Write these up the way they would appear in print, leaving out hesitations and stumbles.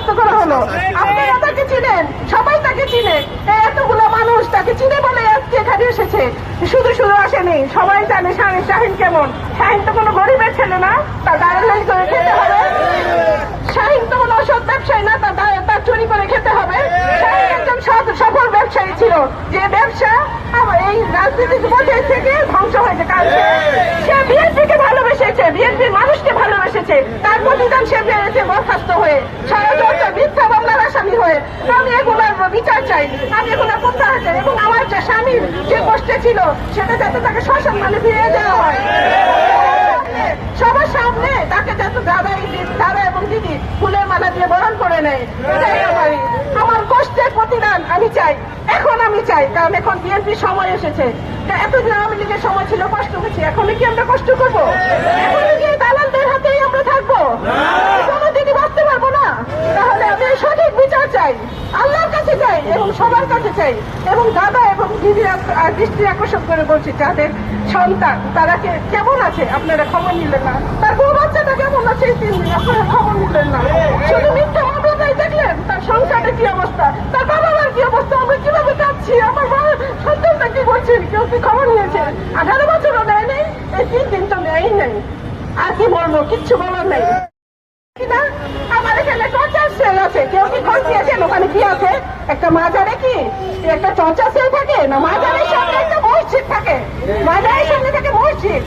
বরখাস্ত করা হলো। আপনারা তাকে চিনেন, সবাই তাকে চিনে, এতগুলো মানুষ তাকে চিনে বলে আজকে এখানে এসেছে। শুধু শুধু আসেনি, সবাই জানে শাহিন কেমন। শাহিন তো কোনো গরিবের ছেলে না, তার দাঁড়ালাই করে খেতে হবে। শাহিন তো কোনো অসৎ ব্যবসায়ী না, তার চুরি করে খেতে হবে। শাহিন একজন সফল ব্যবসায়ী ছিল, যে ব্যবসা এই রাজনীতির মধ্যে থেকে ধ্বংস হয়েছে। কারণ সে বিএনপিকে ভালোবেসেছে, বিএনপির মানুষকে ভালোবেসেছে, তার প্রতিদান সে পেয়েছে বরখাস্ত হয়ে, ষড়যন্ত্র মিথ্যা মামলার আসামি হয়ে। আমি এগুলোর বিচার চাই, আমি এগুলো প্রত্যাহার চাই, এবং আমার যে স্বামীর যে কষ্টে ছিল সেটা যাতে তাকে সসম্মানে ফিরিয়ে দেওয়া হয়। সবার সামনে তাকে যাতে দাদা এবং দিদি ফুলের মালা দিয়ে বরণ করে নেয়, এটাই আমার কষ্টের প্রতিদান আমি চাই। এখন আমি চাই, কারণ এখন বিএনপির সময় এসেছে। এতদিন আওয়ামী লীগের সময় ছিল, কষ্ট হয়েছে, এখন কি আমরা কষ্ট করবো? এখন কি দালালদের হাতেই আমরা থাকবো? কোনোদিনই বাঁচতে পারবো না। তাহলে আমি সঠিক বিচার চাই, আল্লাহর কাছে চাই এবং সবার কাছে চাই। এবং দাদা এবং দিদির দৃষ্টি আকর্ষণ করে বলছি, যাদের সন্তান তারা কেমন আছে আপনারা খবর নিলেন না, তার বউ বাচ্চাটা কেমন আছে এই 3 দিন আপনারা খবর নিলেন না। শুধু মিথ্যা মামলাটাই দেখলেন, তার সংসারের কি অবস্থা, তার বাবা মার কি অবস্থা, আমরা কিভাবে কাঁদছি, আমার সন্তানটা কি করছেন, কেউ কি খবর নিয়েছেন? 18 বছরও নেয় নেই, এই 3 দিন তো নেয় নাই। আর কি বলবো, কিচ্ছু বলার নেই। আমার এখানে টর্চার সেল আছে, কেউ কি খোঁজ দিয়েছেন ওখানে কি আছে? একটা মাজারে কি একটা টর্চার সেল থাকে না? মাজারের সামনে একটা মসজিদ থাকে, মাজারের সামনে থাকে মসজিদ,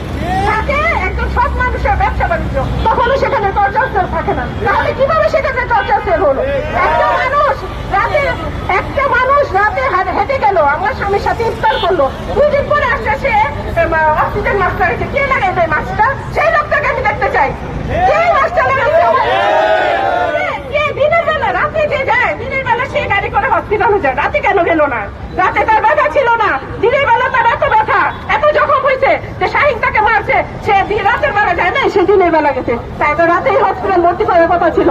থাকে একজন সৎ মানুষের ব্যবসা বাণিজ্য, তখনও সেখানে টর্চার সেল থাকে না। তাহলে কিভাবে সেখানে টর্চার সেল হলো? একটা মানুষ রাতে হেঁটে গেল, আমার স্বামীর সাথে ইফতার করলো, 2 দিন পরে আসছে সে অক্সিজেন মাস্ক লাগাইছে। কে লাগাইবে মাস্কটা? সেই লোকটাকে আমি দেখতে চাই। কে মাস্কটা লাগাইছে? দিনের বেলা, রাতে যে যায়, দিনের বেলা সে গাড়ি করে হসপিটালে যায়, রাতে কেন গেল না? রাতে তার ব্যথা ছিল না, দিনের বেলা তার এত ব্যথা, এত জখম হয়েছে যে শাহিন তাকে মারছে, সে রাতের বেলা যায় না, সে দিনের বেলা গেছে। তাই তো রাতেই হসপিটাল ভর্তি করার কথা ছিল।